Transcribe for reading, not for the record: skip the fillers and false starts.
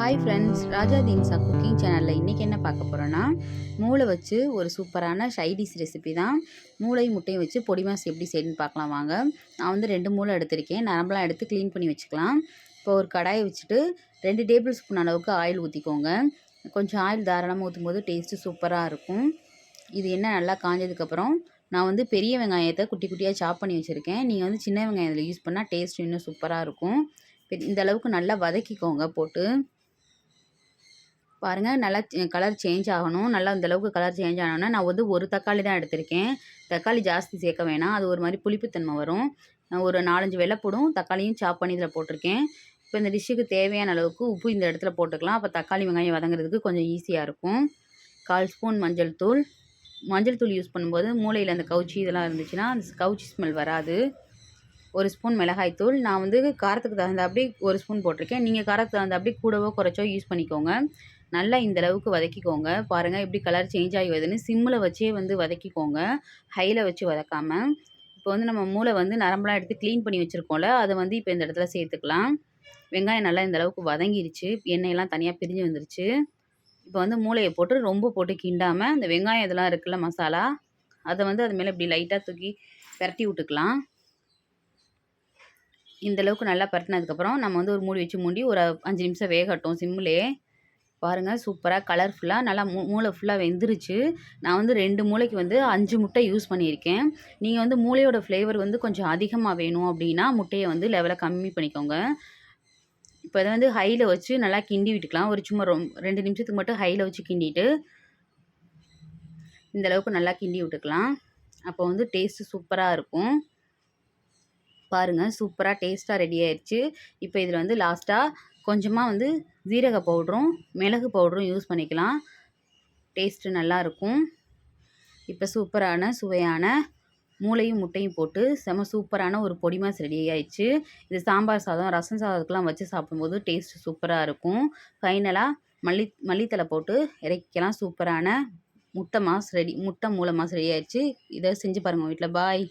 Hi friends, ராஜா தீன்சா cooking சேனலில் இன்றைக்கி என்ன பார்க்க போகிறோன்னா, மூளை வச்சு ஒரு சூப்பரான சைடிஷ் ரெசிபி தான். மூளையும் முட்டையும் வச்சு பொடி மாஸ் எப்படி செய்யணும்னு பார்க்கலாம் வாங்க. நான் வந்து 2 மூளை எடுத்திருக்கேன். நரம்பெலாம் எடுத்து க்ளீன் பண்ணி வச்சுக்கலாம். இப்போ ஒரு கடாயை வச்சுட்டு 2 டேபிள் ஸ்பூன் அளவுக்கு ஆயில் ஊற்றிக்கோங்க. கொஞ்சம் ஆயில் தாராளமாக ஊற்றும்போது டேஸ்ட்டு சூப்பராக இருக்கும். இது எண்ணெய் நல்லா காஞ்சதுக்கப்புறம் நான் வந்து பெரிய வெங்காயத்தை குட்டி குட்டியாக சாப் பண்ணி வச்சுருக்கேன். நீங்கள் வந்து சின்ன வெங்காயம் இதில் யூஸ் பண்ணால் டேஸ்ட் இன்னும் சூப்பராக இருக்கும். இந்த அளவுக்கு நல்லா வதக்கிக்கோங்க போட்டு. பாருங்கள், நல்லா கலர் சேஞ்ச் ஆகணும். நல்லா இந்த அளவுக்கு கலர் சேஞ்ச் ஆனோன்னா நான் வந்து ஒரு தக்காளி தான் எடுத்திருக்கேன். தக்காளி ஜாஸ்தி சேர்க்க வேணாம், அது ஒரு மாதிரி புளிப்புத்தன்மை வரும். நான் ஒரு 4-5 வெள்ளைப்பூடும் தக்காளியும் சாப் பண்ணி இதில் போட்டிருக்கேன். இப்போ இந்த டிஷ்ஷுக்கு தேவையான அளவுக்கு உப்பு இந்த இடத்துல போட்டுக்கலாம். அப்போ தக்காளி வெங்காயம் வதங்குறதுக்கு கொஞ்சம் ஈஸியாக இருக்கும். 1/4 ஸ்பூன் மஞ்சள் தூள். மஞ்சள் தூள் யூஸ் பண்ணும்போது மூளையில் அந்த கவுச்சி இதெல்லாம் இருந்துச்சுன்னா அந்த கவுச்சி ஸ்மெல் வராது. 1 ஸ்பூன் மிளகாய்த்தூள். நான் வந்து காரத்துக்கு தகுந்தாப்படி 1 ஸ்பூன் போட்டிருக்கேன். நீங்கள் காரத்துக்கு தகுந்தாப்படி கூடவோ குறைச்சோ யூஸ் பண்ணிக்கோங்க. நல்லா இந்த அளவுக்கு வதக்கிக்கோங்க. பாருங்கள் எப்படி கலர் சேஞ்ச் ஆகி வருதுன்னு. சிம்மில் வச்சே வந்து வதக்கிக்கோங்க, ஹையில் வச்சு வதக்காமல். இப்போ வந்து நம்ம மூளை வந்து நரம்பெலாம் எடுத்து க்ளீன் பண்ணி வச்சுருக்கோம்ல, அதை வந்து இப்போ இந்த இடத்துல சேர்த்துக்கலாம். வெங்காயம் நல்லா இந்த அளவுக்கு வதங்கிருச்சு, எண்ணெயெல்லாம் தனியாக பிரிஞ்சு வந்துருச்சு. இப்போ வந்து மூளையை போட்டு ரொம்ப போட்டு கிண்டாமல் அந்த வெங்காயம் இதெல்லாம் இருக்குல்ல மசாலா, அதை வந்து அது மேலே இப்படி லைட்டாக தூக்கி பரட்டி விட்டுக்கலாம். இந்தளவுக்கு நல்லா பரட்டினதுக்கப்புறம் நம்ம வந்து ஒரு மூடி வச்சு மூடி ஒரு 5 நிமிஷம் வேகட்டும் சிம்மிலே. பாருங்கள், சூப்பராக கலர்ஃபுல்லாக நல்லா மூளை ஃபுல்லாக வெந்துருச்சு. நான் வந்து 2 மூளைக்கு வந்து 5 முட்டை யூஸ் பண்ணியிருக்கேன். நீங்கள் வந்து மூளையோட ஃப்ளேவர் வந்து கொஞ்சம் அதிகமாக வேணும் அப்படின்னா முட்டையை வந்து லெவலை கம்மி பண்ணிக்கோங்க. இப்போ இதை வந்து ஹையில் வச்சு நல்லா கிண்டி விட்டுக்கலாம். ஒரு சும்மா 2 நிமிஷத்துக்கு மட்டும் ஹையில் வச்சு கிண்டிட்டு இந்தளவுக்கு நல்லா கிண்டி விட்டுக்கலாம். அப்போ வந்து டேஸ்ட்டு சூப்பராக இருக்கும். பாருங்கள், சூப்பராக டேஸ்ட்டாக ரெடி ஆயிடுச்சு. இப்போ இதில் வந்து லாஸ்ட்டாக கொஞ்சமாக வந்து ஜீரக பவுடரும் மிளகு பவுடரும் யூஸ் பண்ணிக்கலாம். டேஸ்ட்டு நல்லாயிருக்கும். இப்போ சூப்பரான சுவையான மூளையும் முட்டையும் போட்டு செம சூப்பரான ஒரு பொடி மாஸ் ரெடி ஆயிடுச்சு. இது சாம்பார் சாதம், ரசம் சாதத்துக்கெலாம் வச்சு சாப்பிடும்போது டேஸ்ட்டு சூப்பராக இருக்கும். ஃபைனலாக மல்லித்தலை போட்டு இறக்கிக்கலாம். சூப்பரான முட்டை மூளை மாஸ் ரெடி ஆயிடுச்சு. இதை செஞ்சு பாருங்கள் வீட்டில். பாய்.